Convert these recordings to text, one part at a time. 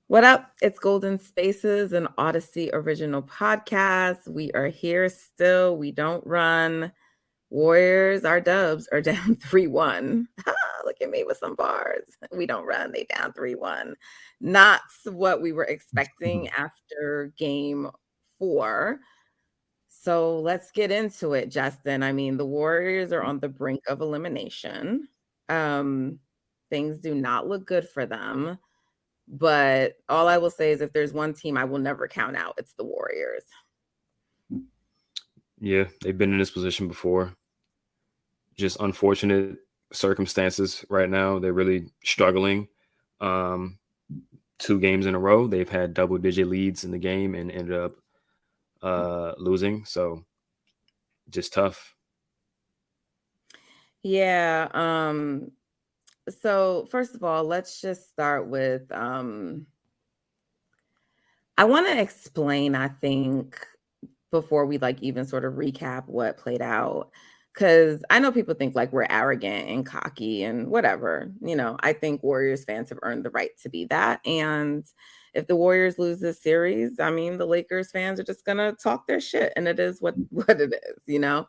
What up? It's Golden Spaces, an Odyssey original podcast. We are here still. We don't run. Warriors, our dubs are down 3-1. Look at me with some bars. We don't run. They down 3-1. Not what we were expecting after game 4. So let's get into it, Justin. I mean, the Warriors are on the brink of elimination. Um, Things do not look good for them. But all I will say is if there's one team I will never count out, it's the Warriors. Yeah, they've been in this position before. Just unfortunate circumstances right now. They're really struggling. Um, 2 games in a row, they've had double-digit leads in the game and ended up losing. So just tough. Yeah. So first of all, let's just start with I want to explain, I think, before we like even sort of recap what played out. Cause I know people think like we're arrogant and cocky and whatever. I think Warriors fans have earned the right to be that. And if the Warriors lose this series, I mean the Lakers fans are just gonna talk their shit and it is what it is.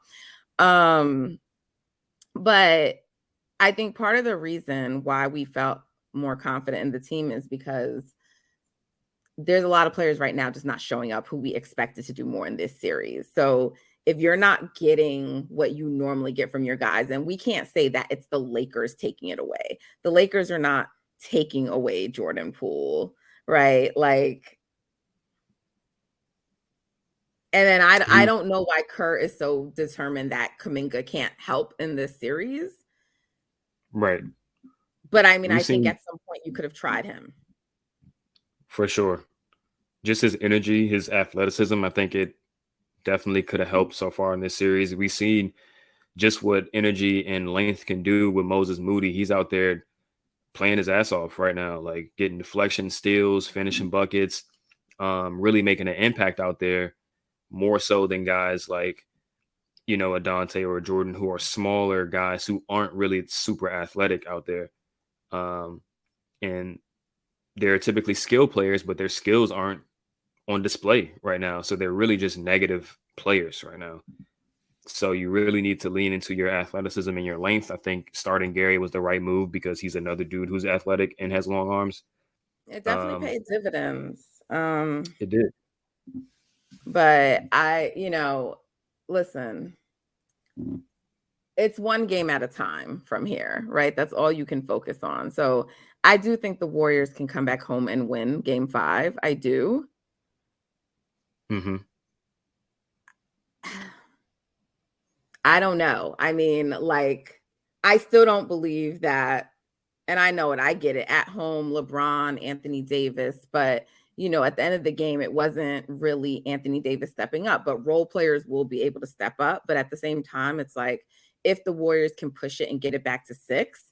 Um, but I think part of the reason why we felt more confident in the team is because there's a lot of players right now just not showing up who we expected to do more in this series. So if you're not getting what you normally get from your guys, and we can't say that it's the Lakers taking it away. The Lakers are not taking away Jordan Poole, right? Like, and then I He don't know why Kerr is so determined that Kuminga can't help in this series. right. But I mean, We've I think seen at some point you could have tried him. for sure. Just his energy, his athleticism. I think it definitely could have helped so far in this series. We've seen just what energy and length can do with Moses Moody. He's out there playing his ass off right now, like getting deflection, steals, finishing buckets, really making an impact out there more so than guys like, a Dante or a Jordan who are smaller guys who aren't really super athletic out there. Um, and they're typically skill players, but their skills aren't on display right now. So they're really just negative players right now. So you really need to lean into your athleticism and your length. I think starting Gary was the right move because he's another dude who's athletic and has long arms. It definitely Um, paid dividends. it did. But listen, it's one game at a time from here, right? That's all you can focus on. So I do think the Warriors can come back home and win game 5. I do. Mm-hmm. I don't know. I mean, like, I still don't believe that. And I know it. I get it. At home, LeBron, Anthony Davis. But, at the end of the game, it wasn't really Anthony Davis stepping up. But role players will be able to step up. But at the same time, it's like if the Warriors can push it and get it back to 6,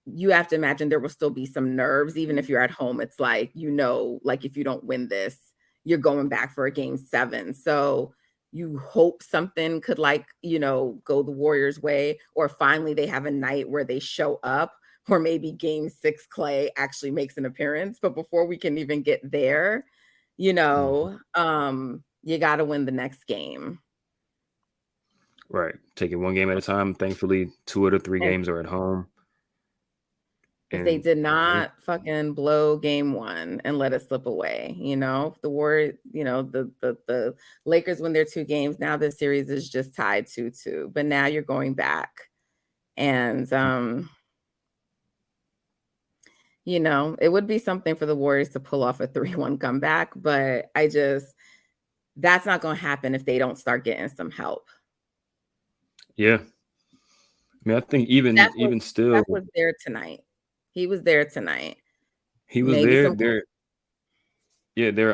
you have to imagine there will still be some nerves. Even if you're at home, it's like, like if you don't win this, you're going back for a game 7. So you hope something could go the Warriors way, or finally they have a night where they show up, or maybe game 6 Clay actually makes an appearance. But before we can even get there, you got to win the next game. Right. Take it one game at a time. Thankfully, 2 of the 3 And games are at home. if they And did yeah, not fucking blow game 1 and let it slip away, the Warriors, the Lakers win their 2 games. Now the series is just tied 2-2. But now you're going back, and it would be something for the Warriors to pull off a 3-1 comeback. But that's not going to happen if they don't start getting some help. yeah. I mean, I think even still, Steph was there tonight. He was there tonight. he was Maybe there.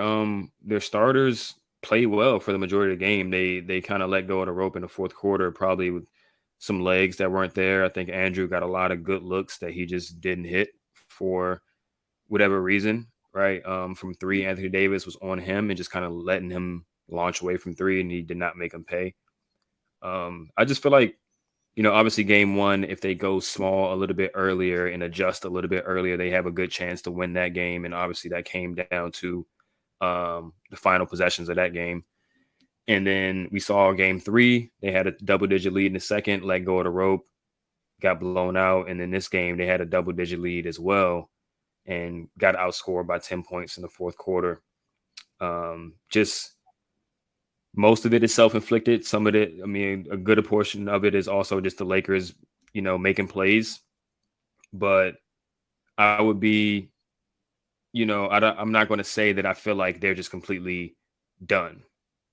some. Their starters played well for the majority of the game. They kind of let go of the rope in the fourth quarter, probably with some legs that weren't there. I think Andrew got a lot of good looks that he just didn't hit for whatever reason, right? From 3, Anthony Davis was on him and just kind of letting him launch away from 3, and he did not make him pay. I just feel like Obviously game one, if they go small a little bit earlier and adjust a little bit earlier, they have a good chance to win that game. And obviously that came down to the final possessions of that game. And then we saw game three, they had a double-digit lead in the second, let go of the rope, got blown out. And then this game, they had a double-digit lead as well and got outscored by 10 points in the fourth quarter. Just most of it is self-inflicted. Some of it, I mean, a good portion of it is also just the Lakers, making plays. But I would be, I'm not going to say that I feel like they're just completely done,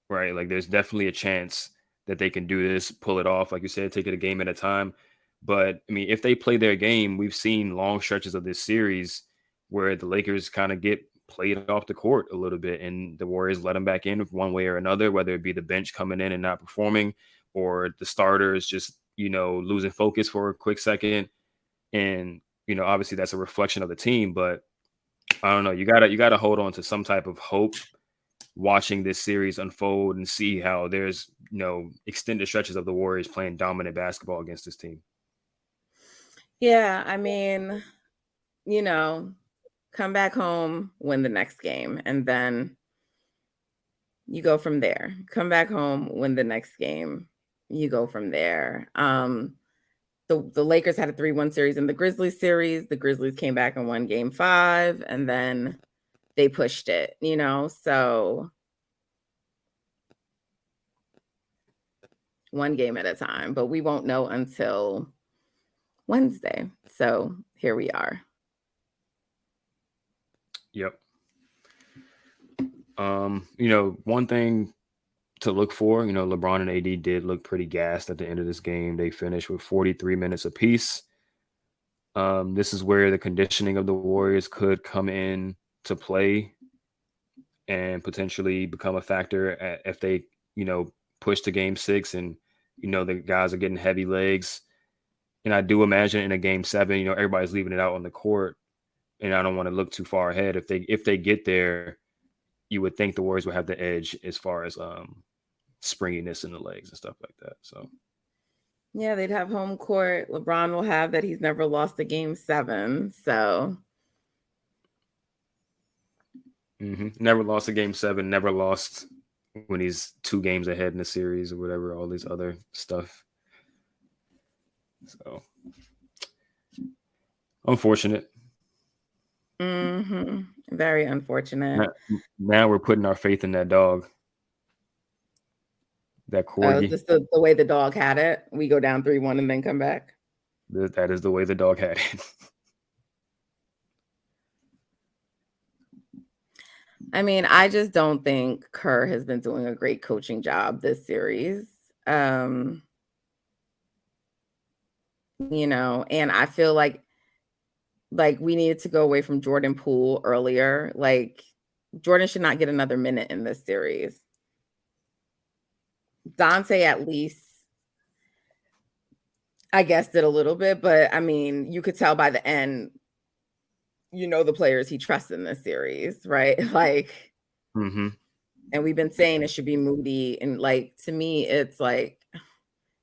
right? Like there's definitely a chance that they can do this, pull it off. Like you said, take it a game at a time. But I mean, if they play their game, we've seen long stretches of this series where the Lakers kind of get played off the court a little bit and the Warriors let them back in one way or another, whether it be the bench coming in and not performing or the starters just, losing focus for a quick second. And, obviously that's a reflection of the team, but I don't know. You gotta hold on to some type of hope watching this series unfold and see how there's extended stretches of the Warriors playing dominant basketball against this team. Yeah, I mean, come back home, win the next game, and then you go from there. Come back home, win the next game, you go from there. The Lakers had a 3-1 series in the Grizzlies series. The Grizzlies came back and won game 5, and then they pushed it, so one game at a time, but we won't know until Wednesday. So here we are. Yep. One thing to look for, LeBron and AD did look pretty gassed at the end of this game. They finished with 43 minutes apiece. This is where the conditioning of the Warriors could come in to play and potentially become a factor if they, push to game 6 and, the guys are getting heavy legs. And I do imagine in a game 7, everybody's leaving it out on the court. And I don't want to look too far ahead. If they get there, you would think the Warriors would have the edge as far as springiness in the legs and stuff like that. So yeah, they'd have home court. LeBron will have that he's never lost a game 7. So never lost a game 7, never lost when he's 2 games ahead in the series or whatever, all these other stuff. So unfortunate. Very unfortunate. Now we're putting our faith in that dog. That corgi. Just the way the dog had it. We go down 3-1 and then come back. That is the way the dog had it. I mean, I just don't think Kerr has been doing a great coaching job this series. And I feel like we needed to go away from Jordan Poole earlier. Like Jordan should not get another minute in this series. Dante at least, I guess, did a little bit, but I mean, you could tell by the end, the players he trusts in this series, right? Like, and we've been saying it should be Moody. And like, to me, it's like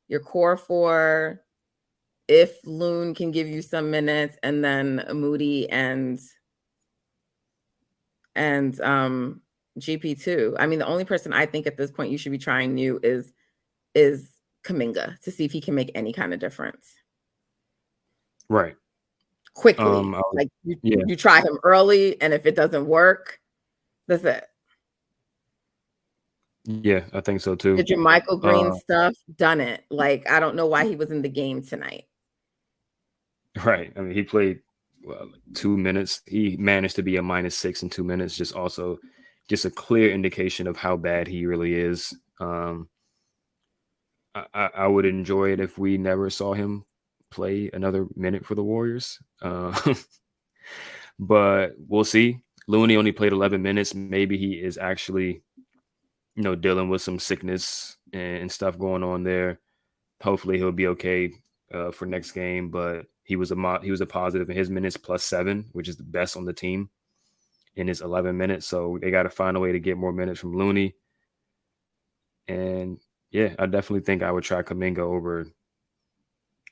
your core 4, if Loon can give you some minutes, and then Moody and GP2. I mean, the only person I think at this point you should be trying new is Kuminga to see if he can make any kind of difference. Right. Quickly. You try him early, and if it doesn't work, that's it. Yeah, I think so too. Did your Michael Green stuff, done it. Like, I don't know why he was in the game tonight. Right. I mean, he played 2 minutes. He managed to be a -6 in 2 minutes. Just a clear indication of how bad he really is. I would enjoy it if we never saw him play another minute for the Warriors. But we'll see. Looney only played 11 minutes. Maybe he is actually, dealing with some sickness and stuff going on there. Hopefully he'll be okay for next game. But he was a positive in his minutes +7, which is the best on the team in his 11 minutes. So they got to find a way to get more minutes from Looney. And yeah, I definitely think I would try Kuminga over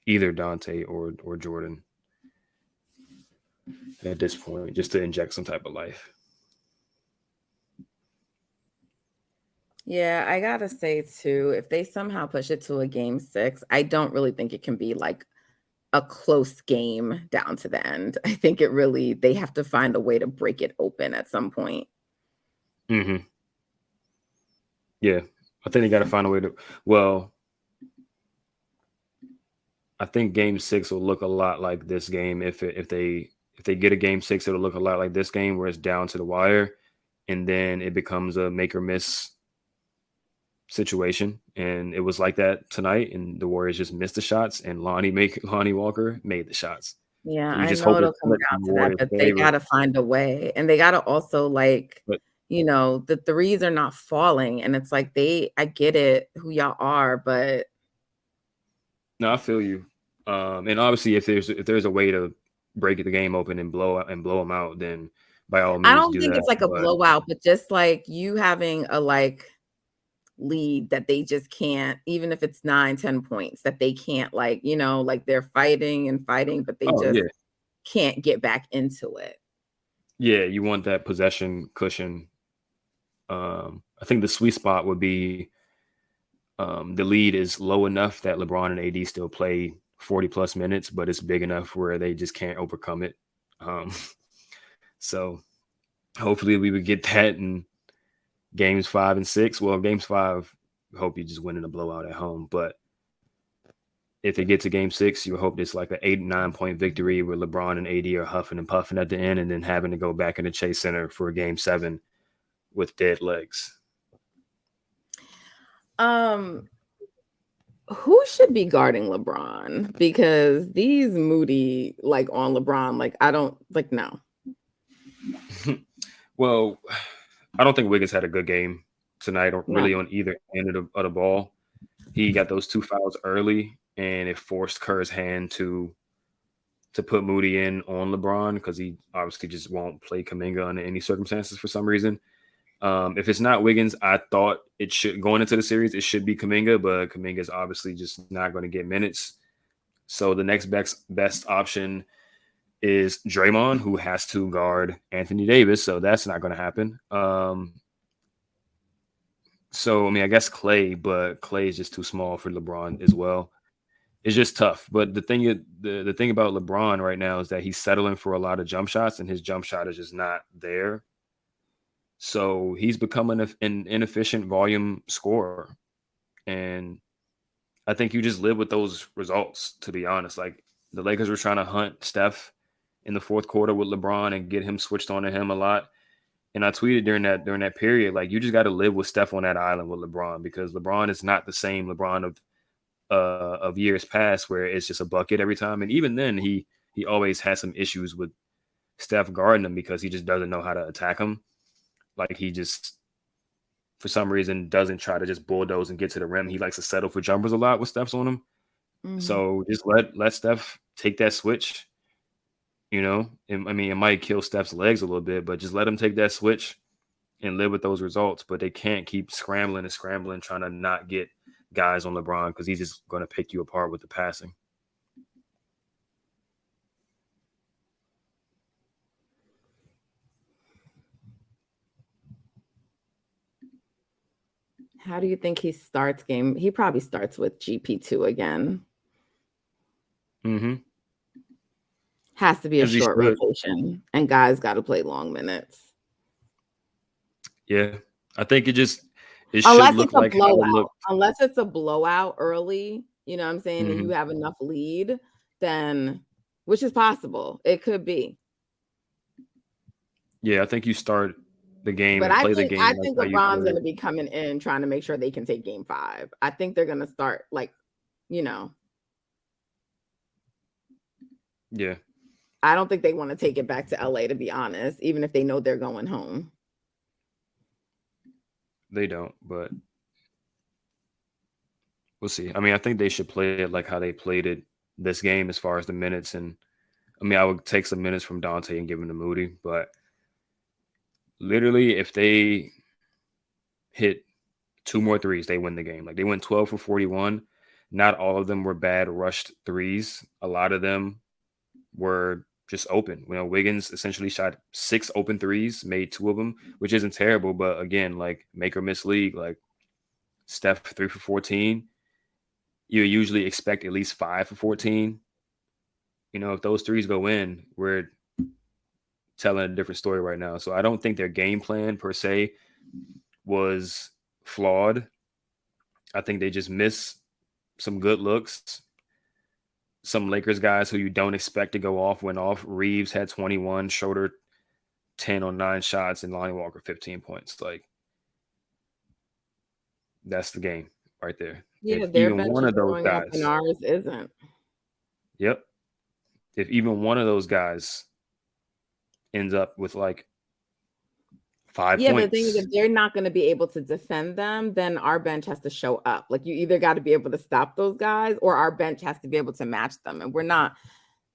either Dante or Jordan at this point, just to inject some type of life. Yeah, I gotta say too, if they somehow push it to a game 6, I don't really think it can be like a close game down to the end. I think they have to find a way to break it open at some point. Hmm. Yeah, I think they got to find a way to. Well, I think Game 6 will look a lot like this game. If they get a Game 6, it'll look a lot like this game, where it's down to the wire, and then it becomes a make or miss situation. And it was like that tonight, and the Warriors just missed the shots, and Lonnie Walker made the shots. Yeah, So you I just know hope it it'll come flips down in the to that, Warriors' but they favor. gotta find a way, and they gotta also, like, But the threes are not falling, and it's like I get it who y'all are, but no, I feel you. And obviously, if there's a way to break the game open and blow them out, then by all I means don't do think that. it's like a But blowout, but just, like, you having a, like, lead that they just can't, even if it's 9, 10 points, that they can't, like, like, they're fighting and fighting, but they oh just yeah, can't get back into it. yeah, you want that possession cushion. I think the sweet spot would be the lead is low enough that LeBron and AD still play 40 plus minutes, but it's big enough where they just can't overcome it. Um, so hopefully we would get that in games 5 and 6. Well, games 5, I hope you just win in a blowout at home. But if they get to game 6, you hope it's like an 8, 9 point victory where LeBron and AD are huffing and puffing at the end, and then having to go back in the Chase Center for game 7 with dead legs. Um, who should be guarding LeBron? Because these Moody, like, on LeBron, like, I don't like, no. Well, I don't think Wiggins had a good game tonight, or No. really on either end of the ball. He got those 2 fouls early, and it forced Kerr's hand to put Moody in on LeBron, because he obviously just won't play Kaminga under any circumstances for some reason. If it's not Wiggins, I thought it should, going into the series, it should be Kaminga, but Kaminga is obviously just not going to get minutes. So the next best option is Draymond, who has to guard Anthony Davis. So that's not going to happen. So I mean, I guess Clay, but Clay is just too small for LeBron as well. It's just tough. But the thing about LeBron right now is that he's settling for a lot of jump shots, and his jump shot is just not there. So he's becoming an inefficient volume scorer. And I think you just live with those results, to be honest. Like, the Lakers were trying to hunt Steph in the fourth quarter with LeBron and get him switched on to him a lot. And I tweeted during that period, like, you just got to live with Steph on that island with LeBron, because LeBron is not the same LeBron of years past, where it's just a bucket every time. And even then, he always has some issues with Steph guarding him, because he just doesn't know how to attack him. Like, he just, for some reason, doesn't try to just bulldoze and get to the rim. He likes to settle for jumpers a lot with Steph's on him. Mhm. So just let Steph take that switch. I mean, it might kill Steph's legs a little bit, but just let him take that switch and live with those results. But they can't keep scrambling and scrambling, trying to not get guys on LeBron, because he's just going to pick you apart with the passing. How do you think he starts game? He probably starts with GP2 again. Mm-hmm. Has to be a As he short should. rotation, and guys got to play long minutes. Yeah. I think it should Unless look it's a like how it blowout. looked. Unless it's a blowout early, you know what I'm saying, and Mm-hmm. you have enough lead, then, which is possible. It could be. Yeah, I think you start the game But and I play the think game I like think how you LeBron's play going it. to be coming in trying to make sure they can take game 5. I think they're going to start, like, you know, Yeah, I don't think they want to take it back to LA, to be honest, even if they know they're going home. they don't, but we'll see. I mean, I think they should play it like how they played it this game, as far as the minutes. And I mean, I would take some minutes from Dante and give him to Moody, but literally, if they hit 2 more threes, they win the game. Like, they went 12 for 41. not all of them were bad rushed threes. A lot of them were just open. Wiggins essentially shot 6 open threes, made 2 of them, which isn't terrible, but again, like make or miss league. Like Steph 3 for 14, you usually expect at least 5 for 14. If those threes go in, we're telling a different story right now. So I don't think their game plan per se was flawed. I think they just missed some good looks. Some Lakers guys who you don't expect to go off went off. Reeves had 21, Schroeder 10 on 9 shots, and Lonnie Walker 15 points. Like, that's the game right there. Yeah, If their even bench one is of those showing up and guys, ours isn't. yep, if even one of those guys ends up with like 5 Yeah, but the thing is, points, if they're not going to be able to defend them, then our bench has to show up. Like you either got to be able to stop those guys, or our bench has to be able to match them. And we're not.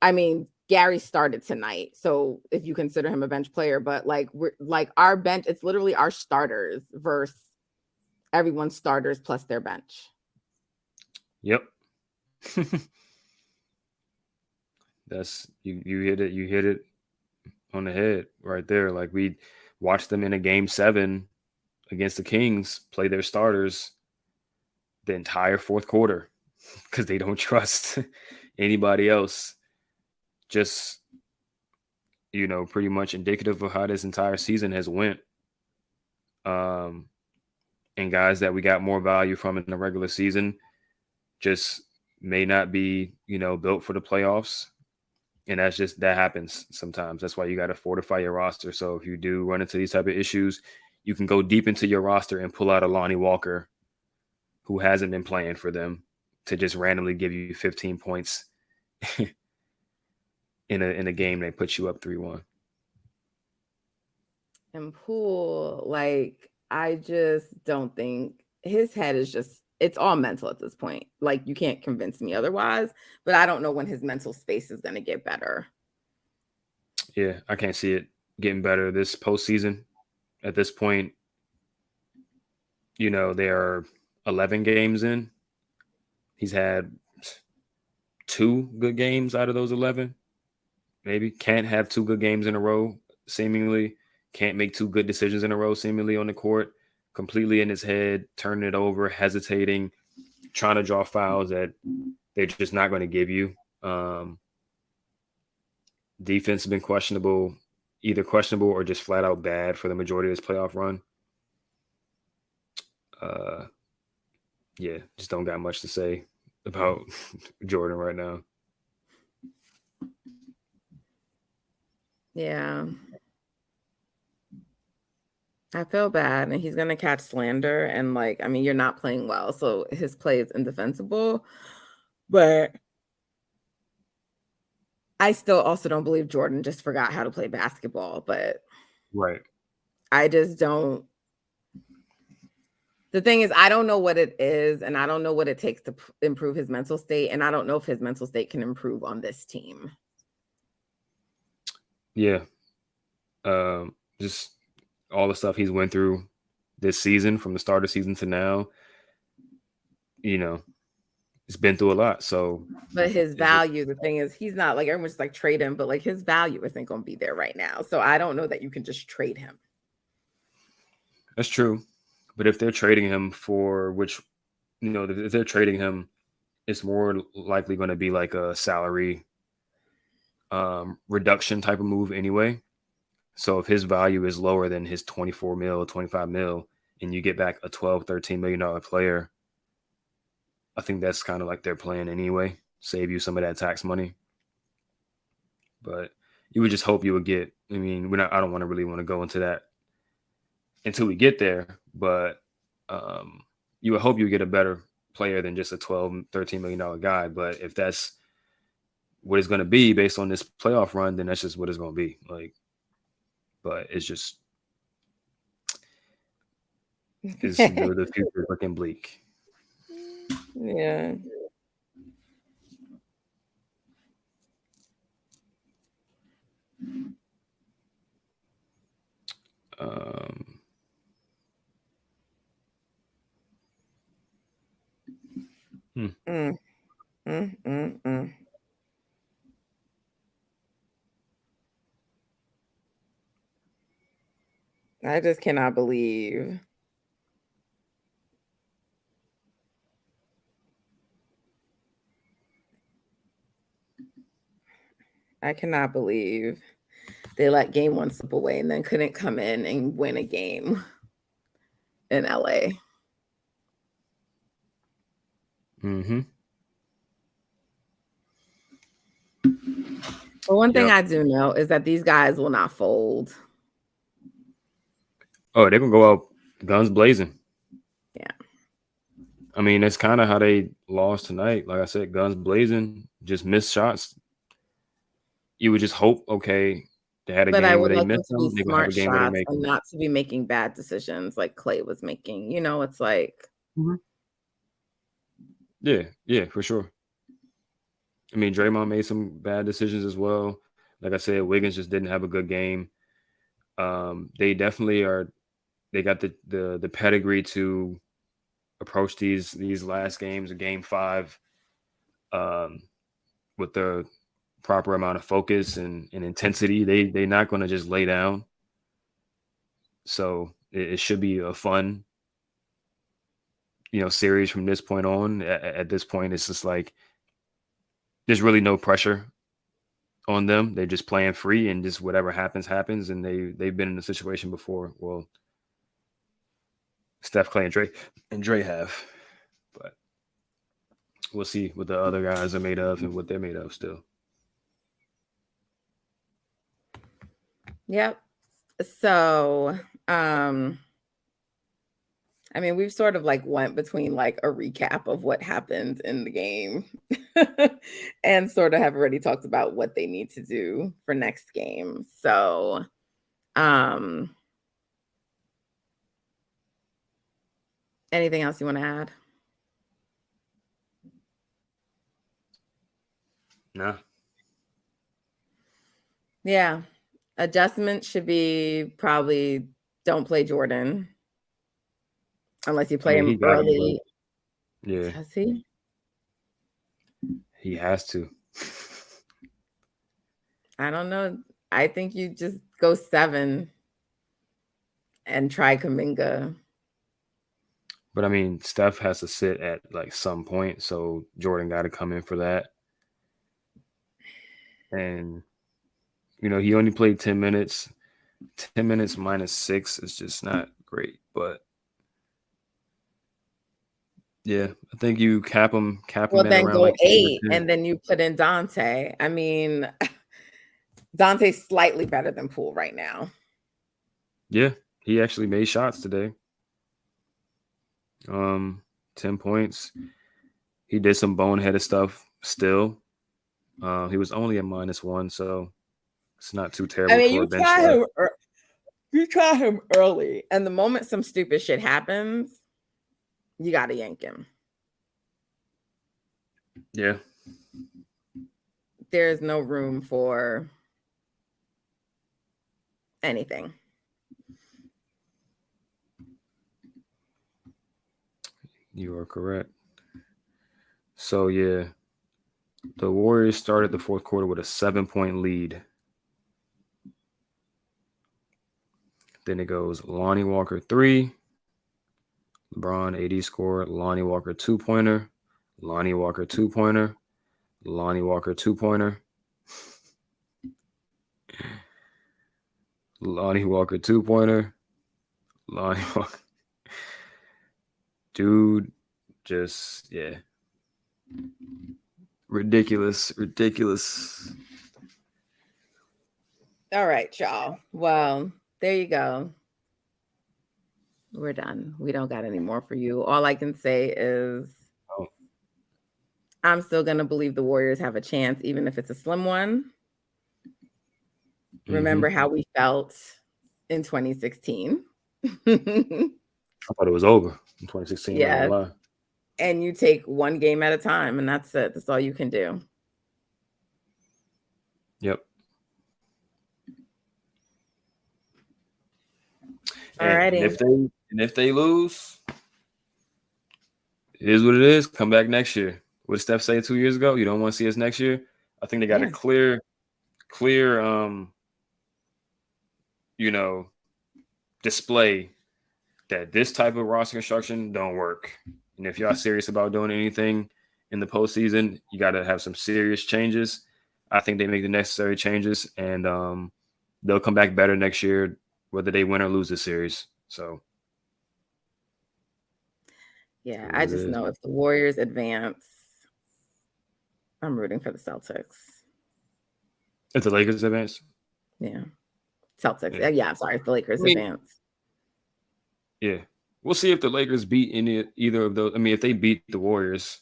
I mean, Gary started tonight, so if you consider him a bench player, but like we're like our bench, it's literally our starters versus everyone's starters plus their bench. yep. That's you hit it on the head right there. Like we watched them in a game 7 against the Kings play their starters the entire fourth quarter because they don't trust anybody else. Just pretty much indicative of how this entire season has went. And guys that we got more value from in the regular season just may not be built for the playoffs. And that happens sometimes. That's why you got to fortify your roster. So if you do run into these type of issues, you can go deep into your roster and pull out a Lonnie Walker who hasn't been playing for them to just randomly give you 15 points in a game that puts you up 3-1. And Poole, like, I just don't think his head is it's all mental at this point. Like, you can't convince me otherwise, but I don't know when his mental space is going to get better. Yeah, I can't see it getting better this postseason. At this point, they are 11 games in. He's had 2 good games out of those 11. Maybe can't have 2 good games in a row, seemingly. Can't make 2 good decisions in a row, seemingly on the court. Completely in his head, turning it over, hesitating, trying to draw fouls that they're just not going to give you. Defense has been questionable, either questionable or just flat out bad for the majority of this playoff run. Yeah, just don't got much to say about Jordan right now. Yeah. I feel bad, and he's going to catch slander. And, like, I mean, you're not playing well, so his play is indefensible. But I still also don't believe Jordan just forgot how to play basketball. But Right. I just don't. The thing is, I don't know what it is, and I don't know what it takes to improve his mental state, and I don't know if his mental state can improve on this team. Yeah. Just all the stuff he's went through this season from the start of the season to now, it's been through a lot. So But his it's just, value, the thing is, he's not like everyone's just like trade him, but like his value isn't going to be there right now. So I don't know that you can just trade him. that's true. But if they're trading him for if they're trading him, it's more likely going to be like a salary reduction type of move anyway. So if his value is lower than his 24 mil, 25 mil, and you get back a 12, $13 million player, I think that's kind of like their plan anyway. Save you some of that tax money. But you would just hope you would get, I mean, I don't really want to go into that until we get there, but you would hope you get a better player than just a 12, $13 million guy. But if that's what it's going to be based on this playoff run, then that's just what it's going to be. Like, but it's just, the future is looking bleak. Yeah. Hmm. Mm, mm, mm, mm. I just cannot believe. I cannot believe they let game one slip away and then couldn't come in and win a game in LA. Mm-hmm. But one thing Yep. I do know is that these guys will not fold. Oh, they're gonna go out guns blazing. Yeah. I mean, that's kind of how they lost tonight. Like I said, guns blazing, just missed shots. You would just hope, okay, they had a But I game where would they like them missed to be them. They're gonna have a smart game where they shots make and them. not to be making bad decisions like Clay was making. You know, it's like, Mhm. Yeah, yeah, for sure. I mean, Draymond made some bad decisions as well. Like I said, Wiggins just didn't have a good game. They definitely are. They got the pedigree to approach these last games, a game five, um, with the proper amount of focus and intensity. They're not going to just lay down. So it should be a fun, series from this point on. At this point, it's just like there's really no pressure on them. They're just playing free, and just whatever happens, happens. And they've been in a situation before. Well, Steph, Clay, and Dre have, but we'll see what the other guys are made of and what they're made of still. yep. So, I mean, we've sort of like went between like a recap of what happened in the game and sort of have already talked about what they need to do for next game. So, um, anything else you want to add? Nah. Yeah. Adjustment should be probably don't play Jordan unless you I play mean, him he got to, but early. yeah, Does he? he has to. I don't know. I think you just go 7 and try Kaminga. But I mean, Steph has to sit at like some point, so Jordan got to come in for that. And he only played 10 minutes. 10 minutes minus 6 is just not great. But yeah, I think you cap him Well, at then around go like 8 7 or 10. and then you put in Dante. I mean, Dante's slightly better than Poole right now. Yeah, he actually made shots today. 10 points. He did some boneheaded stuff still. He was only a -1, so it's not too I terrible mean, for a bench guy. you try him early, and the moment some stupid shit happens, you gotta yank him. Yeah. There's no room for anything. You are correct. So yeah, the Warriors started the fourth quarter with a 7-point lead. Then it goes Lonnie Walker 3, LeBron AD scored, Lonnie Walker 2-pointer, Lonnie Walker 2-pointer, Lonnie Walker 2-pointer, Lonnie Walker 2-pointer, Lonnie Walker. Dude, just yeah. Ridiculous, ridiculous. All right, y'all. Well, there you go. We're done. We don't got any more for you. All I can say is Oh. I'm still gonna believe the Warriors have a chance, even if it's a slim one. Mm-hmm. Remember how we felt in 2016. I thought it was over in 2016. Not gonna Yes. lie. And you take one game at a time, and that's it. That's all you can do. Yep. All And righty. if they lose, It is what it is. Come back next year. What did Steph say 2 years ago? You don't want to see us next year? I think they got a Yeah. clear you know, display that this type of roster construction don't work. And if y'all serious about doing anything in the postseason, you got to have some serious changes. I think they make the necessary changes, and they'll come back better next year, whether they win or lose the series. So, Yeah, what I it just is. know if the Warriors advance, I'm rooting for the Celtics. If the Lakers advance, Yeah. Celtics. yeah. Yeah, I'm sorry if the I Lakers mean, advance. yeah. We'll see if the Lakers beat either of those. I mean, if they beat the Warriors,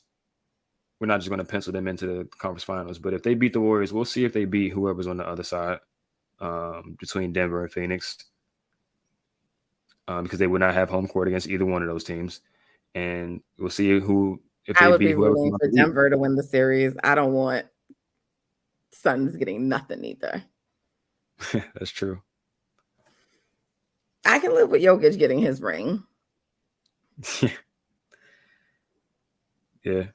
we're not just going to pencil them into the conference finals. But if they beat the Warriors, we'll see if they beat whoever's on the other side between Denver and Phoenix. Because they would not have home court against either one of those teams. And we'll see if I they would beat be whoever. rooting for Denver to win the series. I don't want Suns getting nothing either. That's true. I can live with Jokic getting his ring. Yeah.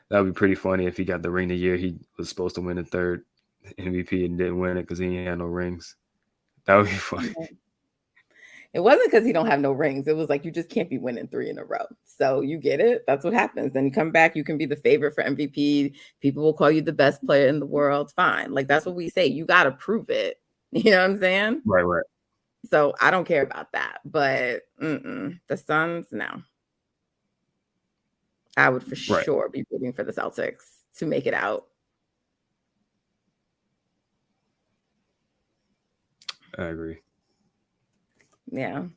That would be pretty funny if he got the ring the year he was supposed to win the third MVP and didn't win it because he had no rings. That would be funny. It wasn't because he don't have no rings. It was like you just can't be winning 3 in a row. So you get it. That's what happens. Then you come back, you can be the favorite for MVP. People will call you the best player in the world. Fine. Like that's what we say. You got to prove it. You know what I'm saying? Right. So I don't care about that. But the Suns, no. I would for Right. sure be rooting for the Celtics to make it out. I agree. Yeah.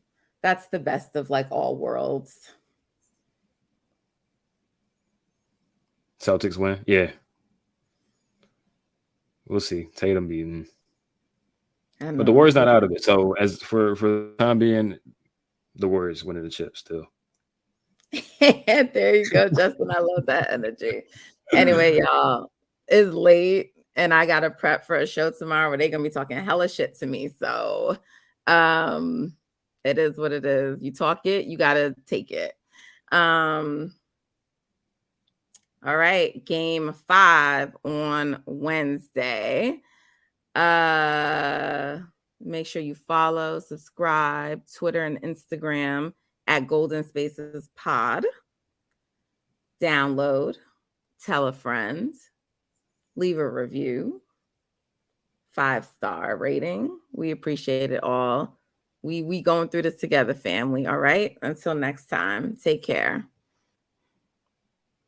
That's the best of like all worlds. Celtics win. Yeah. We'll see. Tatum beating. But the Warriors not out of it. So as for the time being, the Warriors winning the chip still. There you go, Justin. I love that energy. Anyway, y'all, it's late and I gotta prep for a show tomorrow where they're gonna be talking hella shit to me. So it is what it is. You talk it, you gotta take it. All right, game 5 on Wednesday. Make sure you follow, subscribe, Twitter and Instagram at Golden Spaces Pod. Download, tell a friend, leave a review, 5-star rating. We appreciate it all. We going through this together, family. All right. Until next time, take care.